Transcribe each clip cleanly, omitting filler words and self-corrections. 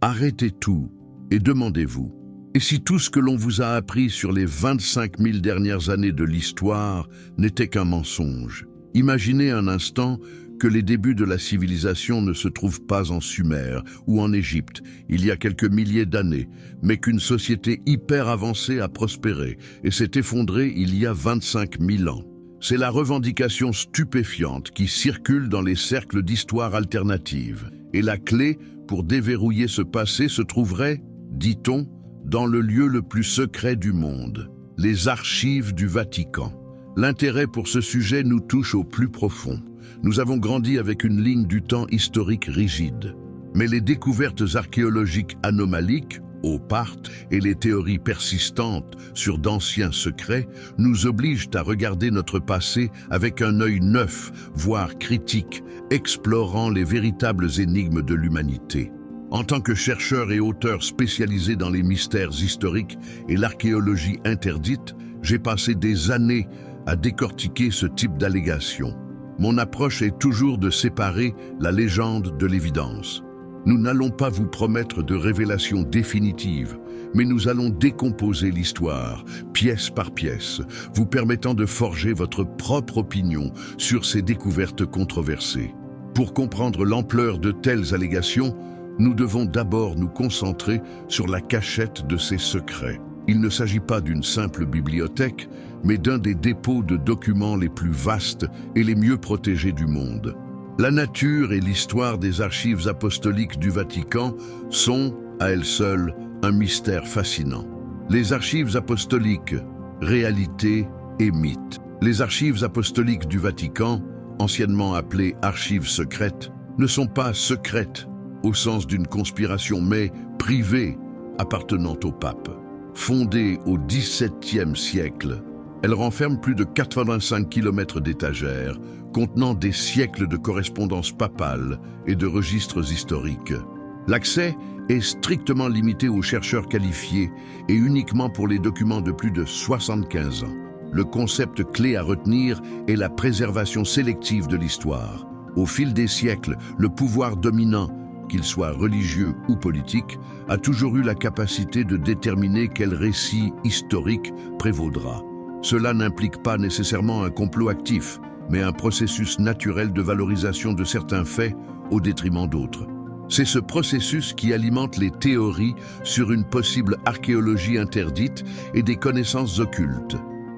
Arrêtez tout et demandez-vous, et si tout ce que l'on vous a appris sur les 25 000 dernières années de l'histoire n'était qu'un mensonge? Imaginez un instant que les débuts de la civilisation ne se trouvent pas en Sumer ou en Égypte, il y a quelques milliers d'années, mais qu'une société hyper avancée a prospéré et s'est effondrée il y a 25 000 ans. C'est la revendication stupéfiante qui circule dans les cercles d'histoire alternative. Et la clé pour déverrouiller ce passé se trouverait, dit-on, dans le lieu le plus secret du monde, les archives du Vatican. L'intérêt pour ce sujet nous touche au plus profond. Nous avons grandi avec une ligne du temps historique rigide. Mais les découvertes archéologiques anomaliques, OPART, et les théories persistantes sur d'anciens secrets nous obligent à regarder notre passé avec un œil neuf, voire critique, explorant les véritables énigmes de l'humanité. En tant que chercheur et auteur spécialisé dans les mystères historiques et l'archéologie interdite, j'ai passé des années à décortiquer ce type d'allégations. Mon approche est toujours de séparer la légende de l'évidence. Nous n'allons pas vous promettre de révélations définitives, mais nous allons décomposer l'histoire, pièce par pièce, vous permettant de forger votre propre opinion sur ces découvertes controversées. Pour comprendre l'ampleur de telles allégations, nous devons d'abord nous concentrer sur la cachette de ces secrets. Il ne s'agit pas d'une simple bibliothèque, mais d'un des dépôts de documents les plus vastes et les mieux protégés du monde. La nature et l'histoire des archives apostoliques du Vatican sont, à elles seules, un mystère fascinant. Les archives apostoliques, réalité et mythe. Les archives apostoliques du Vatican, anciennement appelées archives secrètes, ne sont pas secrètes au sens d'une conspiration, mais privées, appartenant au pape. Fondée au XVIIe siècle, elle renferme plus de 85 km d'étagères, contenant des siècles de correspondances papales et de registres historiques. L'accès est strictement limité aux chercheurs qualifiés et uniquement pour les documents de plus de 75 ans. Le concept clé à retenir est la préservation sélective de l'histoire. Au fil des siècles, le pouvoir dominant, qu'il soit religieux ou politique, a toujours eu la capacité de déterminer quel récit historique prévaudra. Cela n'implique pas nécessairement un complot actif, mais un processus naturel de valorisation de certains faits au détriment d'autres. C'est ce processus qui alimente les théories sur une possible archéologie interdite et des connaissances occultes.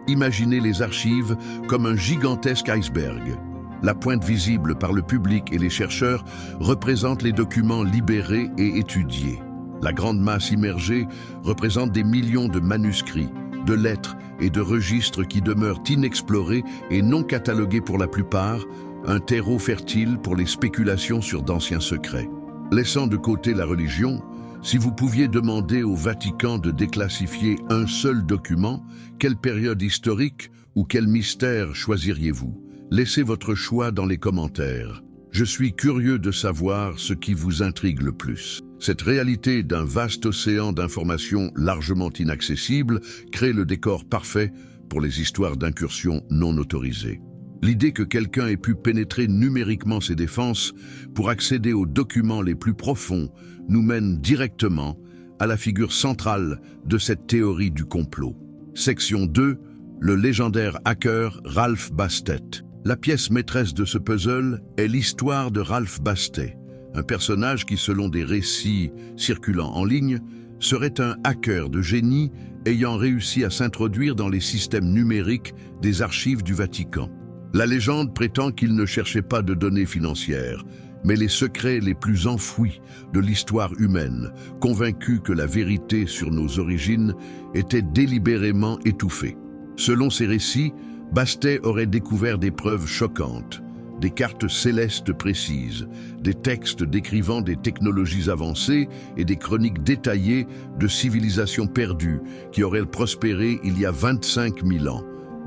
Imaginez les archives comme un gigantesque iceberg. La pointe visible par le public et les chercheurs représente les documents libérés et étudiés. La grande masse immergée représente des millions de manuscrits, de lettres et de registres qui demeurent inexplorés et non catalogués pour la plupart, un terreau fertile pour les spéculations sur d'anciens secrets. Laissant de côté la religion, si vous pouviez demander au Vatican de déclassifier un seul document, quelle période historique ou quel mystère choisiriez-vous? Laissez votre choix dans les commentaires. Je suis curieux de savoir ce qui vous intrigue le plus. Cette réalité d'un vaste océan d'informations largement inaccessibles crée le décor parfait pour les histoires d'incursions non autorisées. L'idée que quelqu'un ait pu pénétrer numériquement ses défenses pour accéder aux documents les plus profonds nous mène directement à la figure centrale de cette théorie du complot. Section 2, le légendaire hacker Ralph Bastet. La pièce maîtresse de ce puzzle est l'histoire de Ralph Bastet, un personnage qui, selon des récits circulant en ligne, serait un hacker de génie ayant réussi à s'introduire dans les systèmes numériques des archives du Vatican. La légende prétend qu'il ne cherchait pas de données financières, mais les secrets les plus enfouis de l'histoire humaine, convaincu que la vérité sur nos origines était délibérément étouffée. Selon ces récits, Bastet aurait découvert des preuves choquantes, des cartes célestes précises, des textes décrivant des technologies avancées et des chroniques détaillées de civilisations perdues qui auraient prospéré il y a 25 000 ans,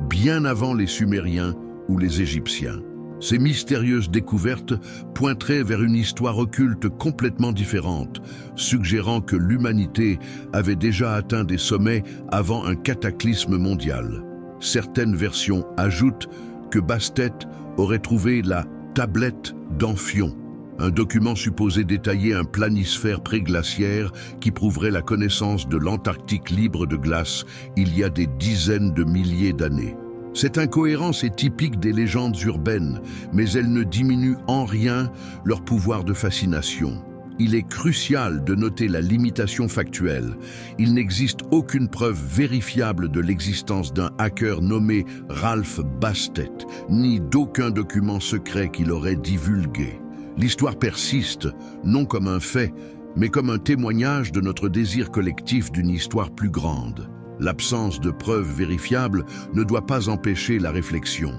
bien avant les Sumériens ou les Égyptiens. Ces mystérieuses découvertes pointeraient vers une histoire occulte complètement différente, suggérant que l'humanité avait déjà atteint des sommets avant un cataclysme mondial. Certaines versions ajoutent que Bastet aurait trouvé la tablette d'Amphion, Un document supposé détailler un planisphère préglaciaire qui prouverait la connaissance de l'Antarctique libre de glace il y a des dizaines de milliers d'années. Cette incohérence est typique des légendes urbaines, mais elle ne diminue en rien leur pouvoir de fascination. Il est crucial de noter la limitation factuelle. Il n'existe aucune preuve vérifiable de l'existence d'un hacker nommé Ralph Bastet, ni d'aucun document secret qu'il aurait divulgué. L'histoire persiste, non comme un fait, mais comme un témoignage de notre désir collectif d'une histoire plus grande. L'absence de preuves vérifiables ne doit pas empêcher la réflexion.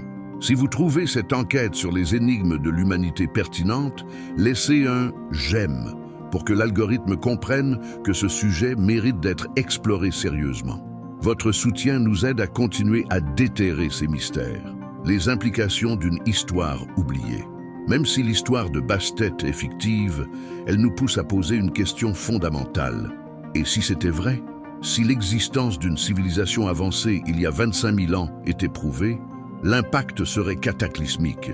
Si vous trouvez cette enquête sur les énigmes de l'humanité pertinente, laissez un « j'aime » pour que l'algorithme comprenne que ce sujet mérite d'être exploré sérieusement. Votre soutien nous aide à continuer à déterrer ces mystères, les implications d'une histoire oubliée. Même si l'histoire de Bastet est fictive, elle nous pousse à poser une question fondamentale. Et si c'était vrai? Si l'existence d'une civilisation avancée il y a 25 000 ans était prouvée, l'impact serait cataclysmique.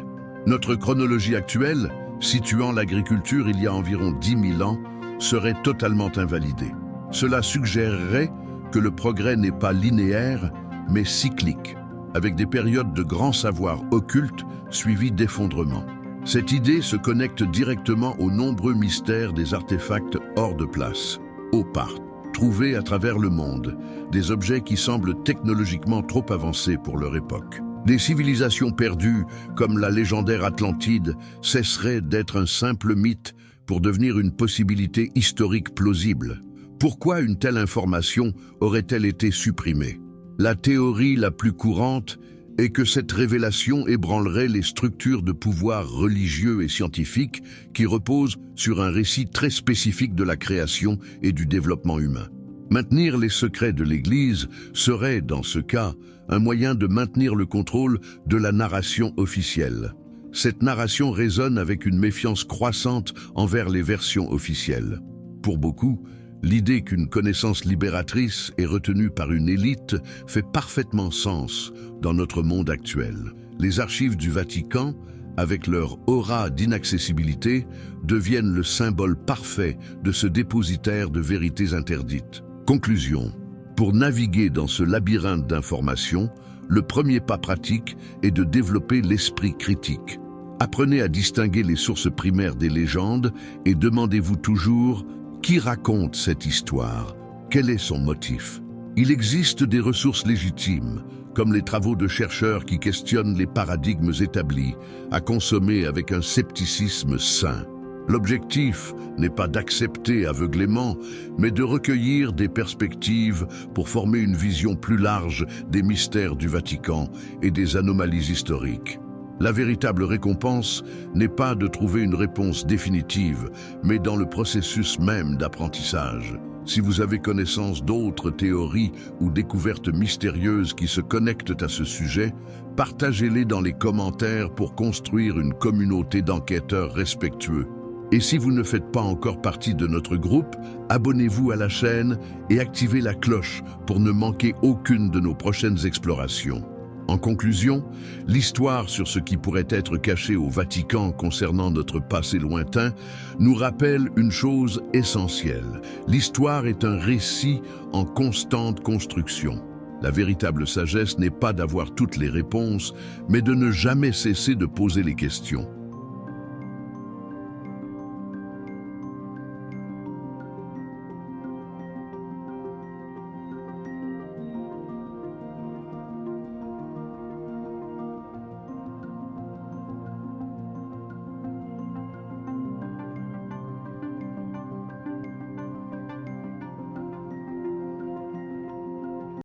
Notre chronologie actuelle, situant l'agriculture il y a environ 10 000 ans, serait totalement invalidée. Cela suggérerait que le progrès n'est pas linéaire, mais cyclique, avec des périodes de grands savoirs occultes suivies d'effondrements. Cette idée se connecte directement aux nombreux mystères des artefacts hors de place, OPART, trouvés à travers le monde, des objets qui semblent technologiquement trop avancés pour leur époque. Des civilisations perdues, comme la légendaire Atlantide, cesseraient d'être un simple mythe pour devenir une possibilité historique plausible. Pourquoi une telle information aurait-elle été supprimée? La théorie la plus courante est que cette révélation ébranlerait les structures de pouvoir religieux et scientifiques qui reposent sur un récit très spécifique de la création et du développement humain. Maintenir les secrets de l'Église serait, dans ce cas, un moyen de maintenir le contrôle de la narration officielle. Cette narration résonne avec une méfiance croissante envers les versions officielles. Pour beaucoup, l'idée qu'une connaissance libératrice est retenue par une élite fait parfaitement sens dans notre monde actuel. Les archives du Vatican, avec leur aura d'inaccessibilité, deviennent le symbole parfait de ce dépositaire de vérités interdites. Conclusion. Pour naviguer dans ce labyrinthe d'informations, le premier pas pratique est de développer l'esprit critique. Apprenez à distinguer les sources primaires des légendes et demandez-vous toujours « Qui raconte cette histoire? Quel est son motif ?» Il existe des ressources légitimes, comme les travaux de chercheurs qui questionnent les paradigmes établis, à consommer avec un scepticisme sain. L'objectif n'est pas d'accepter aveuglément, mais de recueillir des perspectives pour former une vision plus large des mystères du Vatican et des anomalies historiques. La véritable récompense n'est pas de trouver une réponse définitive, mais dans le processus même d'apprentissage. Si vous avez connaissance d'autres théories ou découvertes mystérieuses qui se connectent à ce sujet, partagez-les dans les commentaires pour construire une communauté d'enquêteurs respectueux. Et si vous ne faites pas encore partie de notre groupe, abonnez-vous à la chaîne et activez la cloche pour ne manquer aucune de nos prochaines explorations. En conclusion, l'histoire sur ce qui pourrait être caché au Vatican concernant notre passé lointain nous rappelle une chose essentielle. L'histoire est un récit en constante construction. La véritable sagesse n'est pas d'avoir toutes les réponses, mais de ne jamais cesser de poser les questions.